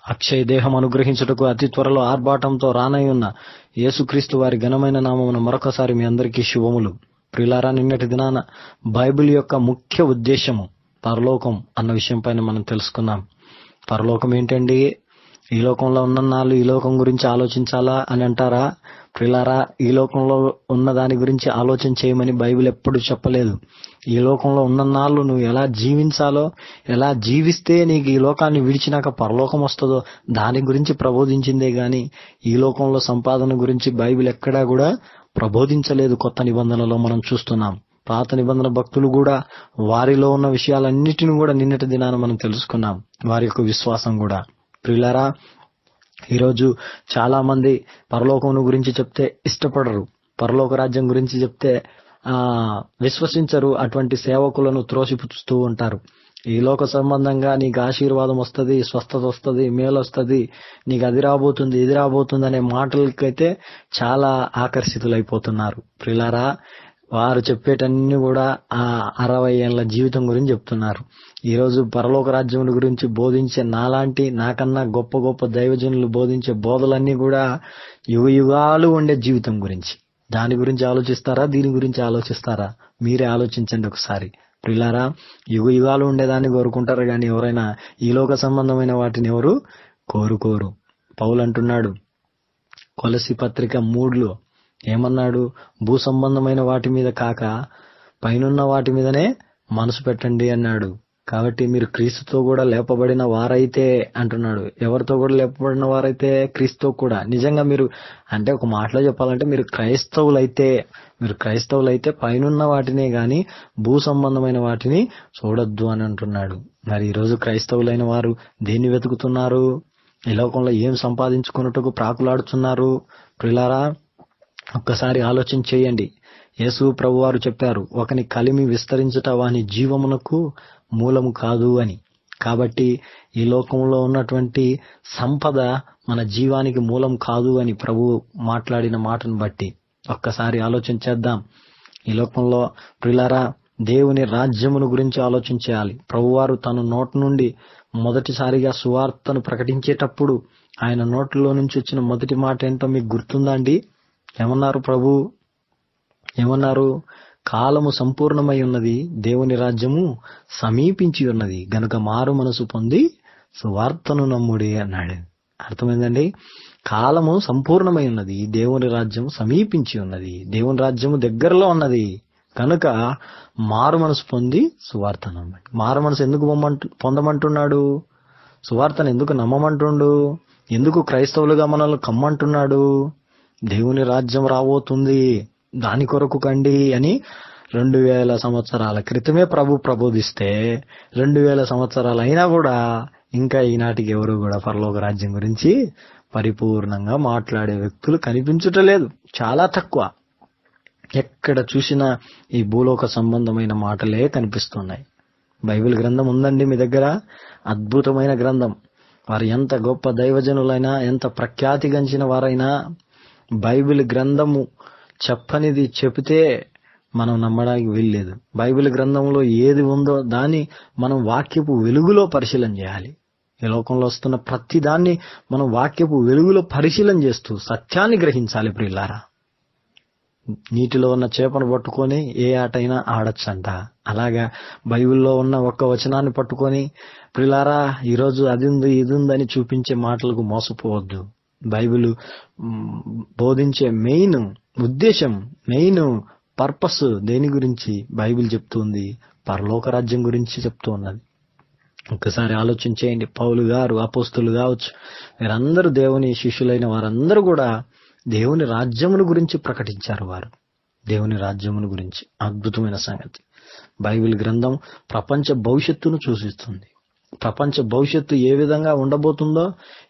అక్షయ దేహం అనుగ్రహించుటకు అతి త్వరలో ఆర్భాటంతో రానయ్యున్న యేసుక్రీస్తు వారి ఘనమైన నామమున మరొకసారి మీ అందరికీ శుభములు. ప్రియులారా, నిన్నటి దినాన బైబిల్ యొక్క ముఖ్య ఉద్దేశము పరలోకం అన్న విషయం పైన మనం తెలుసుకున్నాం. పరలోకం ఏంటండి? ఈ లోకంలో ఉన్నన్నాళ్ళు ఈ లోకం గురించి ఆలోచించాలా అని అంటారా? ప్రియులారా, ఈ లోకంలో ఉన్న దాని గురించి ఆలోచన చేయమని బైబిల్ ఎప్పుడు చెప్పలేదు. ఈ లోకంలో ఉన్నన్నాళ్ళు నువ్వు ఎలా జీవించాలో, ఎలా జీవిస్తే నీకు ఈ లోకాన్ని విడిచినాక పరలోకం వస్తుందో దాని గురించి ప్రబోధించిందే గాని ఈ లోకంలో సంపాదన గురించి బైబిల్ ఎక్కడా కూడా ప్రబోధించలేదు. కొత్త నిబంధనలో మనం చూస్తున్నాం. పాత నిబంధన భక్తులు కూడా వారిలో ఉన్న విషయాలన్నిటిని కూడా నిన్నటి దినాన మనం తెలుసుకున్నాం. వారి యొక్క విశ్వాసం కూడా. ప్రియులారా, ఈరోజు చాలా మంది పరలోకం గురించి చెప్తే ఇష్టపడరు, పరలోక రాజ్యం గురించి చెప్తే విశ్వసించరు. అటువంటి సేవకులను త్రోసిపుచ్చుతూ ఉంటారు. ఈ లోక సంబంధంగా నీకు ఆశీర్వాదం వస్తుంది, స్వస్థత వస్తుంది, మేలు వస్తుంది, నీకు అది రాబోతుంది ఇది రాబోతుంది అనే మాటలకైతే చాలా ఆకర్షితులైపోతున్నారు. ప్రియులారా, వారు చెప్పేటన్ని కూడా ఆ 60 ఏళ్ల జీవితం గురించి చెప్తున్నారు. ఈ రోజు పరలోక రాజ్యం గురించి బోధించే నాలాంటి నాకన్నా గొప్ప గొప్ప దైవజనులు బోధించే బోధలన్నీ కూడా యుగ యుగాలు ఉండే జీవితం గురించి. దాని గురించి ఆలోచిస్తారా? దీని గురించి ఆలోచిస్తారా? మీరే ఆలోచించండి ఒకసారి. ప్రియులారా, యుగ యుగాలు ఉండేదాన్ని కోరుకుంటారు కానీ ఎవరైనా ఈ లోక సంబంధమైన వాటిని ఎవరు కోరుకోరు. పౌలు అంటున్నాడు కొలస్సీ పత్రిక 3లో ఏమన్నాడు? భూ సంబంధమైన వాటి మీద కాక పైనున్న వాటి మీదనే మనసు పెట్టండి అన్నాడు. కాబట్టి మీరు క్రీస్తుతో కూడా లేపబడిన వారైతే అంటున్నాడు. ఎవరితో కూడా లేపబడిన వారైతే? క్రీస్తుతో కూడా. నిజంగా మీరు అంటే ఒక మాటలో చెప్పాలంటే మీరు క్రైస్తవులైతే పైనున్న వాటినే గాని భూ సంబంధమైన వాటిని చూడొద్దు అని అంటున్నాడు. మరి ఈ రోజు క్రైస్తవులైన వారు దేన్ని వెతుకుతున్నారు? ఈ లోకంలో ఏం సంపాదించుకున్నట్టుకు ప్రాకులాడుతున్నారు? ప్రియులారా, ఒక్కసారి ఆలోచన చేయండి. యేసు ప్రభువారు చెప్పారు, ఒకని కలిమి విస్తరించుట వాని జీవమునకు మూలము కాదు అని. కాబట్టి ఈ లోకంలో ఉన్నటువంటి సంపద మన జీవానికి మూలం కాదు అని ప్రభు మాట్లాడిన మాటను బట్టి ఒక్కసారి ఆలోచన చేద్దాం. ఈ లోకంలో ప్రియులారా, దేవుని రాజ్యమును గురించి ఆలోచించాలి. ప్రభువారు తన నోటి నుండి మొదటిసారిగా సువార్తను ప్రకటించేటప్పుడు ఆయన నోట్లో నుంచి వచ్చిన మొదటి మాట ఏంటో మీకు గుర్తుందా అండి? ఏమన్నారు ప్రభు? ఏమన్నారు? కాలము సంపూర్ణమై ఉన్నది, దేవుని రాజ్యము సమీపించి ఉన్నది, గనుక మారు మనసు పొంది సువార్తను నమ్ముడి అన్నాడు. అర్థమైందండి? కాలము సంపూర్ణమై ఉన్నది, దేవుని రాజ్యం సమీపించి ఉన్నది, దేవుని రాజ్యము దగ్గరలో ఉన్నది, కనుక మారు మనసు పొంది సువార్త నమ్మండి. మారు మనసు ఎందుకు పొందమంటున్నాడు? సువార్తను ఎందుకు నమ్మమంటుండు? ఎందుకు క్రైస్తవులుగా మనల్ని కమ్మంటున్నాడు? దేవుని రాజ్యం రాబోతుంది, దాని కొరకు కండి అని 2000 సంవత్సరాల క్రితమే ప్రభు ప్రబోధిస్తే 2000 సంవత్సరాలు అయినా కూడా ఇంకా ఈనాటికి ఎవరు కూడా పరలోక రాజ్యం గురించి పరిపూర్ణంగా మాట్లాడే వ్యక్తులు కనిపించటలేదు. చాలా తక్కువ. ఎక్కడ చూసినా ఈ భూలోక సంబంధమైన మాటలే కనిపిస్తున్నాయి. బైబిల్ గ్రంథం ఉందండి మీ దగ్గర, అద్భుతమైన గ్రంథం. వారు ఎంత గొప్ప దైవజనులైనా, ఎంత ప్రఖ్యాతిగంచిన వారైనా బైబిల్ గ్రంథము చెప్పనిది చెబితే మనం నమ్మడానికి వీల్లేదు. బైబిల్ గ్రంథంలో ఏది ఉందో దాన్ని మనం వాక్యపు వెలుగులో పరిశీలన చేయాలి. ఈ లోకంలో వస్తున్న ప్రతి దాన్ని మనం వాక్యపు వెలుగులో పరిశీలన చేస్తూ సత్యాన్ని గ్రహించాలి. ప్రియులారా, నీటిలో ఉన్న చేపను పట్టుకొని ఏ ఆటైనా ఆడొచ్చంట. అలాగా బైబిల్లో ఉన్న ఒక్క వచనాన్ని పట్టుకొని ప్రియులారా ఈరోజు అది ఉంది ఇది ఉందని చూపించే మాటలకు మోసపోవద్దు. బైబిల్ బోధించే మెయిన్ ఉద్దేశం, మెయిన్ పర్పస్ దేని గురించి బైబిల్ చెప్తుంది? పరలోక రాజ్యం గురించి చెప్తూ ఉన్నది. ఒక్కసారి ఆలోచన చేయండి. పౌలు గారు, అపోస్తులు కావచ్చు, వీరందరూ దేవుని శిష్యులైన వారందరూ కూడా దేవుని రాజ్యమును గురించి ప్రకటించారు. వారు దేవుని రాజ్యమును గురించి. అద్భుతమైన సంగతి. బైబిల్ గ్రంథం ప్రపంచ భవిష్యత్తును సూచిస్తుంది. ప్రపంచ భవిష్యత్తు ఏ విధంగా ఉండబోతుందో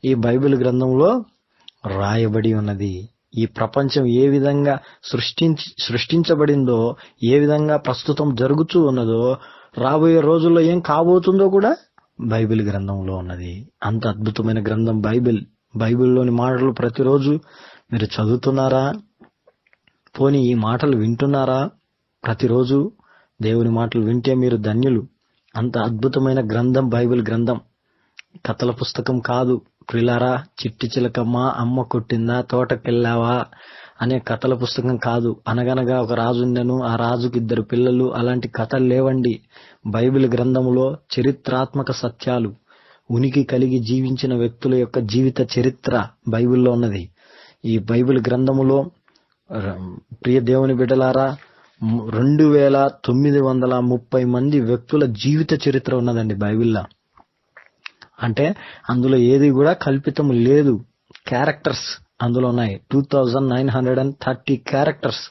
ఈ బైబిల్ గ్రంథంలో రాయబడి ఉన్నది. ఈ ప్రపంచం ఏ విధంగా సృష్టించబడిందో, ఏ విధంగా ప్రస్తుతం జరుగుతూ ఉన్నదో, రాబోయే రోజుల్లో ఏం కాబోతుందో కూడా బైబిల్ గ్రంథంలో ఉన్నది. అంత అద్భుతమైన గ్రంథం బైబిల్. బైబిల్లోని మాటలు ప్రతిరోజు మీరు చదువుతున్నారా? పోనీ ఈ మాటలు వింటున్నారా? ప్రతిరోజు దేవుని మాటలు వింటే మీరు ధన్యులు. అంత అద్భుతమైన గ్రంథం బైబిల్ గ్రంథం. కథల పుస్తకం కాదు, ప్రిలారా, చిట్టి చిలకమ్మ అమ్మ కొట్టిందా తోటకెళ్ళావా అనే కథల పుస్తకం కాదు. అనగనగా ఒక రాజు ఉండెను, ఆ రాజుకి 2 పిల్లలు. అలాంటి కథలు లేవండి. బైబిల్ గ్రంథములో చరిత్రాత్మక సత్యాలు, ఉనికి కలిగి జీవించిన వ్యక్తుల యొక్క జీవిత చరిత్ర బైబిల్లో ఉన్నది. ఈ బైబిల్ గ్రంథములో ప్రియ దేవుని బిడ్డలారా 2930 మంది వ్యక్తుల జీవిత చరిత్ర ఉన్నదండి బైబిల్లో. అంటే అందులో ఏది కూడా కల్పితం లేదు. క్యారెక్టర్స్ అందులో ఉన్నాయి. 2930 క్యారెక్టర్స్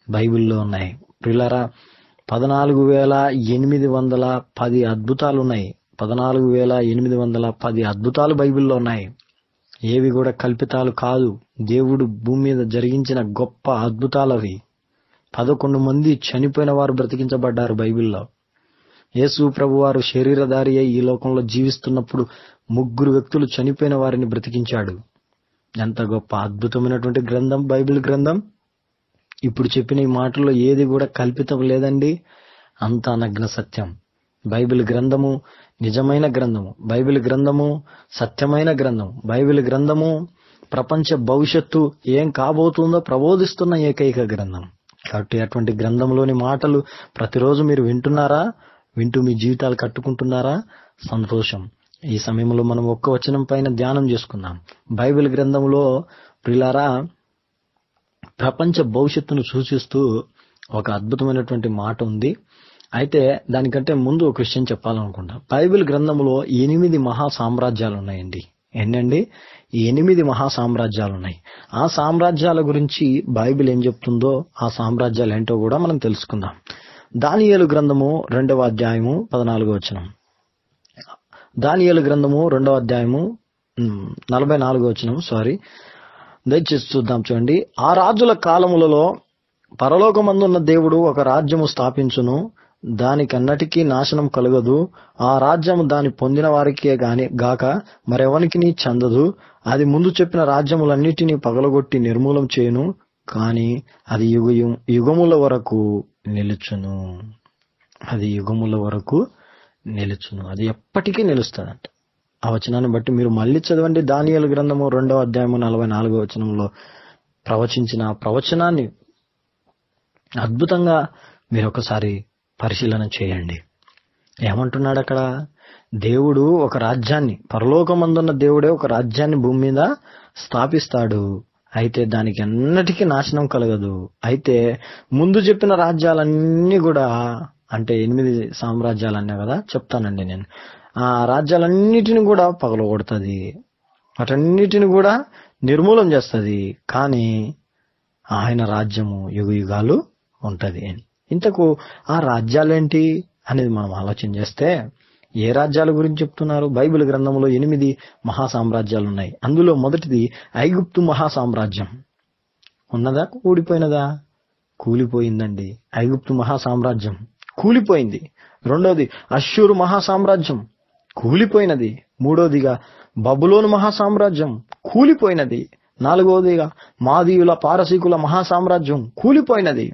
బైబిల్లో ఉన్నాయి. ప్రియులారా, 14,810 అద్భుతాలు ఉన్నాయి. 14,810 అద్భుతాలు బైబిల్లో ఉన్నాయి. ఏవి కూడా కల్పితాలు కాదు. దేవుడు భూమి మీద జరిగించిన గొప్ప అద్భుతాలు అవి. 11 మంది చనిపోయిన వారు బ్రతికించబడ్డారు బైబిల్లో. యేసు ప్రభు వారు శరీరధారి అయి ఈ లోకంలో జీవిస్తున్నప్పుడు 3 వ్యక్తులు చనిపోయిన వారిని బ్రతికించాడు. ఎంత గొప్ప అద్భుతమైనటువంటి గ్రంథం బైబిల్ గ్రంథం. ఇప్పుడు చెప్పిన ఈ మాటల్లో ఏది కూడా కల్పితం లేదండి. అంతా నగ్న సత్యం. బైబిల్ గ్రంథము నిజమైన గ్రంథము. బైబిల్ గ్రంథము సత్యమైన గ్రంథం. బైబిల్ గ్రంథము ప్రపంచ భవిష్యత్తు ఏం కాబోతుందో ప్రబోధిస్తున్న ఏకైక గ్రంథం. కాబట్టి అటువంటి గ్రంథంలోని మాటలు ప్రతిరోజు మీరు వింటున్నారా? వింటూ మీ జీవితాలు కట్టుకుంటున్నారా? సంతోషం. ఈ సమయంలో మనం ఒక్క వచనం పైన ధ్యానం చేసుకుందాం. బైబిల్ గ్రంథంలో ప్రియులారా, ప్రపంచ భవిష్యత్తును సూచిస్తూ ఒక అద్భుతమైనటువంటి మాట ఉంది. అయితే దానికంటే ముందు ఒక విషయం చెప్పాలనుకుంటా. బైబిల్ గ్రంథంలో 8 మహా సామ్రాజ్యాలు ఉన్నాయండి. ఎన్నండి? 8 మహా సామ్రాజ్యాలు ఉన్నాయి. ఆ సామ్రాజ్యాల గురించి బైబిల్ ఏం చెప్తుందో, ఆ సామ్రాజ్యాలు ఏంటో కూడా మనం తెలుసుకుందాం. దానియేలు గ్రంథము 2వ అధ్యాయము 14వ వచనం. దానియేలు గ్రంథము 2వ అధ్యాయము 44వ వచనం. దయచేసి చూద్దాం, చూడండి. ఆ రాజుల కాలములలో పరలోకమందున్న దేవుడు ఒక రాజ్యము స్థాపించును, దానికన్నటికీ నాశనం కలగదు. ఆ రాజ్యము దాని పొందిన వారికే గాక మరెవనికి చెందదు. అది ముందు చెప్పిన రాజ్యములన్నిటినీ పగలగొట్టి నిర్మూలం చేయును, కాని అది యుగముల వరకు నిలుచును. అది యుగముల వరకు నిలుచును. అది ఎప్పటికీ నిలుస్తుందంట. ఆ వచనాన్ని బట్టి మీరు మళ్ళీ చదవండి. దానియేలు గ్రంథము 2వ అధ్యాయము 44వ వచనంలో ప్రవచించిన ప్రవచనాన్ని అద్భుతంగా మీరు ఒకసారి పరిశీలన చేయండి. ఏమంటున్నాడు అక్కడ? దేవుడు ఒక రాజ్యాన్ని, పరలోకమందున్న దేవుడే ఒక రాజ్యాన్ని భూమి మీద స్థాపిస్తాడు. అయితే దానికి ఎన్నటికీ నాశనం కలగదు. అయితే ముందు చెప్పిన రాజ్యాలన్నీ కూడా, అంటే 8 సామ్రాజ్యాలన్నా కదా చెప్తానండి నేను, ఆ రాజ్యాలన్నిటిని కూడా పగలగొడుతుంది, వాటన్నిటిని కూడా నిర్మూలం చేస్తుంది. కానీ ఆయన రాజ్యము యుగ యుగాలు ఉంటది. ఇంతకు ఆ రాజ్యాలేంటి అనేది మనం ఆలోచన చేస్తే, ఏ రాజ్యాల గురించి చెప్తున్నారు? బైబిల్ గ్రంథంలో 8 మహా సామ్రాజ్యాలు ఉన్నాయి. అందులో మొదటిది ఐగుప్తు మహా సామ్రాజ్యం. ఉన్నదా? కూలిపోయినదా? కూలిపోయిందండి. ఐగుప్తు మహా సామ్రాజ్యం కూలిపోయింది. రెండోది అష్షూరు మహా సామ్రాజ్యం కూలిపోయినది. మూడోదిగా బబులోను మహా సామ్రాజ్యం కూలిపోయినది. నాలుగోదిగా మాదీయుల పారసీకుల మహా సామ్రాజ్యం కూలిపోయినది.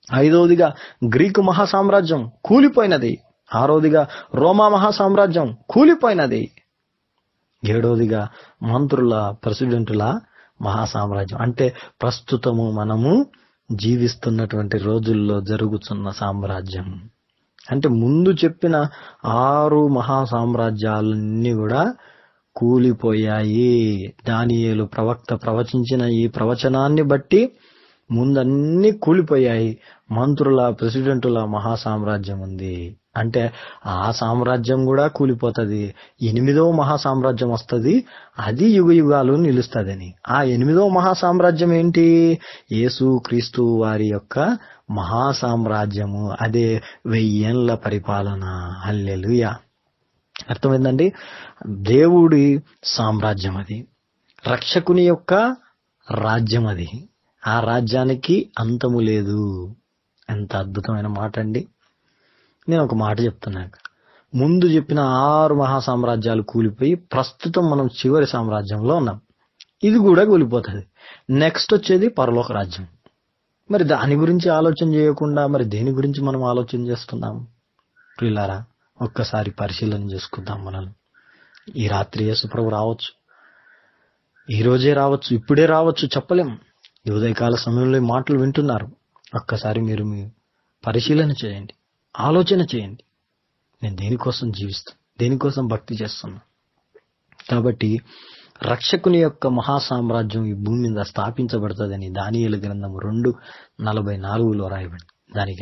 ఐదవదిగా గ్రీకు మహా సామ్రాజ్యం కూలిపోయినది. ఆరోదిగా రోమా మహా సామ్రాజ్యం కూలిపోయినది. ఏడోదిగా మంత్రుల ప్రెసిడెంటుల మహా సామ్రాజ్యం, అంటే ప్రస్తుతము మనము జీవిస్తున్నటువంటి రోజుల్లో జరుగుతున్న సామ్రాజ్యం. అంటే ముందు చెప్పిన 6 మహా సామ్రాజ్యాలన్నీ కూడా కూలిపోయాయి. దానియేలు ప్రవక్త ప్రవచించిన ఈ ప్రవచనాన్ని బట్టి ముందన్నీ కూలిపోయాయి. మంత్రుల ప్రెసిడెంటుల మహా సామ్రాజ్యం ఉంది. అంటే ఆ సామ్రాజ్యం కూడా కూలిపోతుంది. 8వ మహా సామ్రాజ్యం వస్తుంది, అది యుగ యుగాలు నిలుస్తుందని. ఆ 8వ మహా సామ్రాజ్యం ఏంటి? యేసు క్రీస్తు వారి యొక్క మహా సామ్రాజ్యము. అదే 1000 ఏళ్ల పరిపాలన. హల్లెలూయా. అర్థమైందండి? దేవుడి సామ్రాజ్యం అది, రక్షకుని యొక్క రాజ్యం అది. ఆ రాజ్యానికి అంతము లేదు. ఎంత అద్భుతమైన మాట అండి. నేను ఒక మాట చెప్తున్నాను. ముందు చెప్పిన 6 మహా సామ్రాజ్యాలు కూలిపోయి ప్రస్తుతం మనం చివరి సామ్రాజ్యంలో ఉన్నాం. ఇది కూడా కూలిపోతుంది. నెక్స్ట్ వచ్చేది పరలోక రాజ్యం. మరి దాని గురించి ఆలోచన చేయకుండా మరి దేని గురించి మనం ఆలోచన చేస్తున్నాం? ప్రియులారా, ఒక్కసారి పరిశీలన చేసుకుందాం. మనం ఈ రాత్రి యేసు ప్రభు రావచ్చు, ఈ రోజే రావచ్చు, ఇప్పుడే రావచ్చు, చెప్పలేం. ఈ ఉదయకాల సమయంలో ఈ మాటలు వింటున్నారు. ఒక్కసారి మీరు మీ పరిశీలన చేయండి, ఆలోచన చేయండి. నేను దేనికోసం జీవిస్తాను, దేనికోసం భక్తి చేస్తున్నా? కాబట్టి రక్షకుని యొక్క మహాసామ్రాజ్యం ఈ భూమి మీద స్థాపించబడుతుందని దానియేలు గ్రంథం 2:44 రాయబడింది. దానికి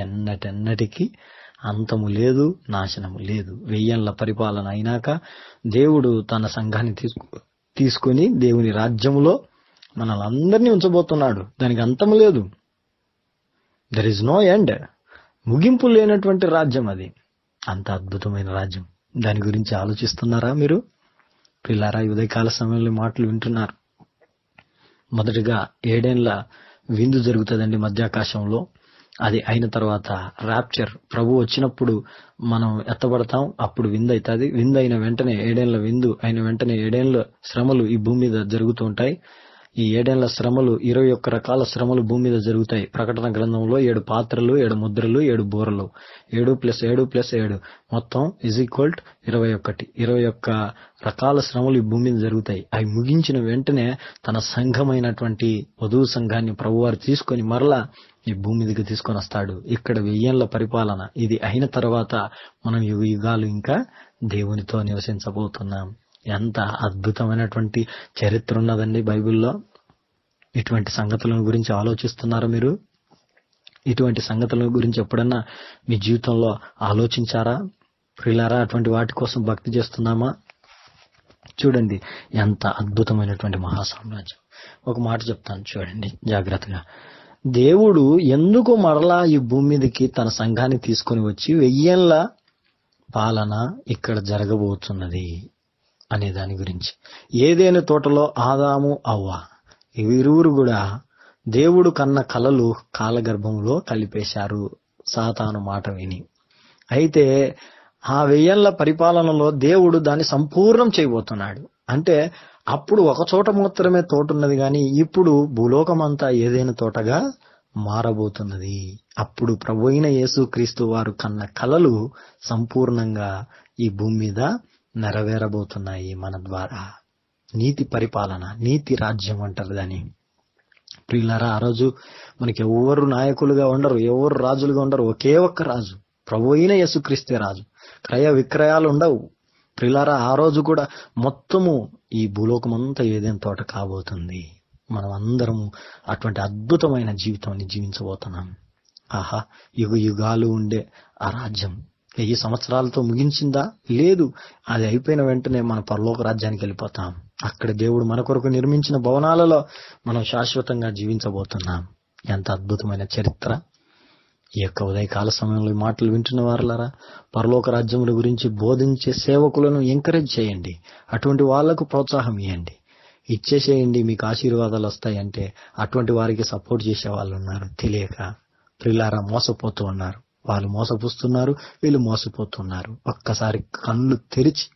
ఎన్నటికీ అంతము లేదు, నాశనము లేదు. 1000 ఏళ్ల పరిపాలన అయినాక దేవుడు తన సంఘాన్ని తీసుకుని దేవుని రాజ్యములో మనల్ని అందరినీ ఉంచబోతున్నాడు. దానికి అంతము లేదు. There is no end. ముగింపు లేనటువంటి రాజ్యం అది. అంత అద్భుతమైన రాజ్యం. దాని గురించి ఆలోచిస్తున్నారా మీరు? పిల్లారా, ఉదయకాల సమయంలో మాటలు వింటున్నారు. మొదటిగా 7 ఏళ్ల విందు జరుగుతుందండి మధ్యాకాశంలో. అది అయిన తర్వాత ర్యాప్చర్, ప్రభు వచ్చినప్పుడు మనం ఎత్తబడతాం. అప్పుడు విందు అవుతుంది. విందు అయిన వెంటనే 7 ఏళ్ల విందు అయిన వెంటనే 7 ఏళ్ల శ్రమలు ఈ భూమి మీద జరుగుతూ ఉంటాయి. ఈ 7 ఏళ్ల శ్రమలు 21 రకాల శ్రమలు భూమి మీద జరుగుతాయి. ప్రకటన గ్రంథంలో 7 పాత్రలు, 7 ముద్రలు, 7 బూరలు, 7+7+7 మొత్తం = 21. 21 రకాల శ్రమలు ఈ భూమి మీద జరుగుతాయి. అవి ముగించిన వెంటనే తన సంఘమైనటువంటి వధువు సంఘాన్ని ప్రభువారు తీసుకొని మరలా ఈ భూమి మీదకి తీసుకొని వస్తాడు. ఇక్కడ 1000 ఏళ్ల పరిపాలన ఇది అయిన తర్వాత మనం యుగాలు ఇంకా దేవునితో నివసించబోతున్నాం. ఎంత అద్భుతమైనటువంటి చరిత్ర ఉన్నదండి బైబిల్లో. ఇటువంటి సంగతుల గురించి ఆలోచిస్తున్నారా మీరు? ఇటువంటి సంగతుల గురించి ఎప్పుడన్నా మీ జీవితంలో ఆలోచించారా? ప్రియులారా, అటువంటి వాటి కోసం భక్తి చేస్తున్నామా? చూడండి ఎంత అద్భుతమైనటువంటి మహాసామ్రాజ్యం. ఒక మాట చెప్తాను చూడండి జాగ్రత్తగా. దేవుడు ఎందుకు మరలా ఈ భూమి మీదకి తన సంఘాన్ని తీసుకొని వచ్చి 1000 ఏళ్ల పాలన ఇక్కడ జరగబోతున్నది అనే దాని గురించి. ఏదైనా తోటలో ఆదాము అవ్వ వీరిరువురు కూడా దేవుడు కన్న కలలు కాలగర్భంలో కలిపేశారు సాతాను మాట విని. అయితే ఆ 1000 ఏళ్ల పరిపాలనలో దేవుడు దాన్ని సంపూర్ణం చేయబోతున్నాడు. అంటే అప్పుడు ఒక చోట మాత్రమే తోట ఉన్నది, కానీ ఇప్పుడు భూలోకమంతా ఏదైనా తోటగా మారబోతున్నది. అప్పుడు ప్రభు అయిన యేసుక్రీస్తు వారు కన్న కలలు సంపూర్ణంగా ఈ భూమి మీద నెరవేరబోతున్నాయి మన ద్వారా. నీతి పరిపాలన, నీతి రాజ్యం అంటారు దాన్ని. ప్రియులారా, ఆ రోజు మనకి ఎవరు నాయకులుగా ఉండరు, ఎవరు రాజులుగా ఉండరు. ఒకే ఒక్క రాజు, ప్రభు అయిన యేసుక్రీస్తే రాజు. క్రయ విక్రయాలు ఉండవు. ప్రియులారా, ఆ రోజు కూడా మొత్తము ఈ భూలోకమంతా ఏదైనా తోట కాబోతుంది. మనం అందరము అటువంటి అద్భుతమైన జీవితాన్ని జీవించబోతున్నాం. ఆహా, యుగాలు ఉండే ఆ రాజ్యం 1000 సంవత్సరాలతో ముగించిందా? లేదు. అది అయిపోయిన వెంటనే మన పరలోక రాజ్యానికి వెళ్ళిపోతాం. అక్కడ దేవుడు మన కొరకు నిర్మించిన భవనాలలో మనం శాశ్వతంగా జీవించబోతున్నాం. ఎంత అద్భుతమైన చరిత్ర. ఈ యొక్క ఉదయకాల సమయంలో ఈ మాటలు వింటున్న వారులారా, పరలోక రాజ్యముల గురించి బోధించే సేవకులను ఎంకరేజ్ చేయండి. అటువంటి వాళ్లకు ప్రోత్సాహం ఇవ్వండి. ఇచ్చేసేయండి, మీకు ఆశీర్వాదాలు వస్తాయంటే అటువంటి వారికి సపోర్ట్ చేసే వాళ్ళు ఉన్నారు. తెలియక ప్రియులారా మోసపోతూ ఉన్నారు. వాళ్ళు మోసపుస్తున్నారు, వీళ్ళు మోసపోతున్నారు. ఒక్కసారి కళ్ళు తెరిచి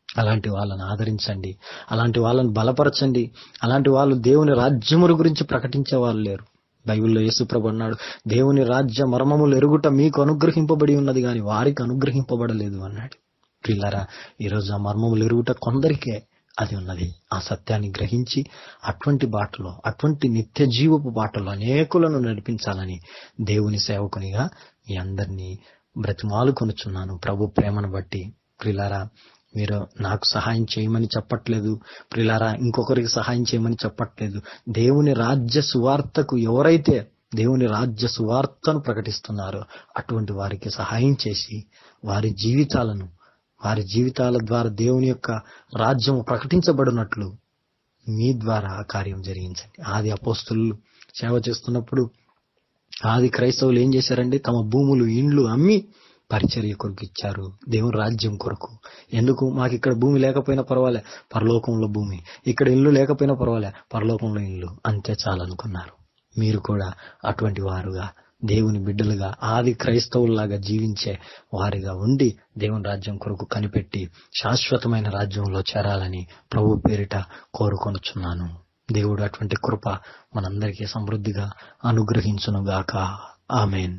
అలాంటి వాళ్ళని ఆదరించండి, అలాంటి వాళ్ళని బలపరచండి. అలాంటి వాళ్ళు దేవుని రాజ్యముల గురించి ప్రకటించే వాళ్ళు లేరు. బైబిల్లో యేసుప్రభు అన్నాడు, దేవుని రాజ్య మర్మములు ఎరుగుట మీకు అనుగ్రహింపబడి ఉన్నది కానీ వారికి అనుగ్రహింపబడలేదు అన్నాడు. ప్రియులారా, ఈరోజు ఆ మర్మములు ఎరుగుట కొందరికే అది ఉన్నది. ఆ సత్యాన్ని గ్రహించి అటువంటి బాటలో, అటువంటి నిత్య జీవపు బాటలో అనేకులను నడిపించాలని దేవుని సేవకునిగా మీ అందరినీ బ్రతిమాలు కొనుచున్నాను ప్రభు ప్రేమను బట్టి. ప్రియులారా, మీరు నాకు సహాయం చేయమని చెప్పట్లేదు, ప్రియులారా ఇంకొకరికి సహాయం చేయమని చెప్పట్లేదు. దేవుని రాజ్య సువార్తకు ఎవరైతే దేవుని రాజ్య సువార్తను ప్రకటిస్తున్నారో అటువంటి వారికి సహాయం చేసి వారి జీవితాల ద్వారా దేవుని యొక్క రాజ్యం ప్రకటించబడినట్లు మీ ద్వారా ఆ కార్యం జరిగించండి. ఆది అపోస్తలులు సేవ చేస్తున్నప్పుడు ఆది క్రైస్తవులు ఏం చేశారండి? తమ భూములు, ఇండ్లు అమ్మి పరిచర్య కొరకు ఇచ్చారు, దేవుని రాజ్యం కొరకు. ఎందుకు? మాకు ఇక్కడ భూమి లేకపోయినా పర్వాలే, పరలోకంలో భూమి. ఇక్కడ ఇల్లు లేకపోయినా పర్వాలే, పరలోకంలో ఇల్లు. అంతే చాలనుకున్నారు. మీరు కూడా అటువంటి వారుగా, దేవుని బిడ్డలుగా, ఆది క్రైస్తవుల్లాగా జీవించే వారిగా ఉండి దేవుని రాజ్యం కొరకు కనిపెట్టి శాశ్వతమైన రాజ్యంలో చేరాలని ప్రభు పేరిట కోరుకొనుచున్నాను. దేవుడు అటువంటి కృప మనందరికీ సమృద్ధిగా అనుగ్రహించునుగాక. ఆమేన్.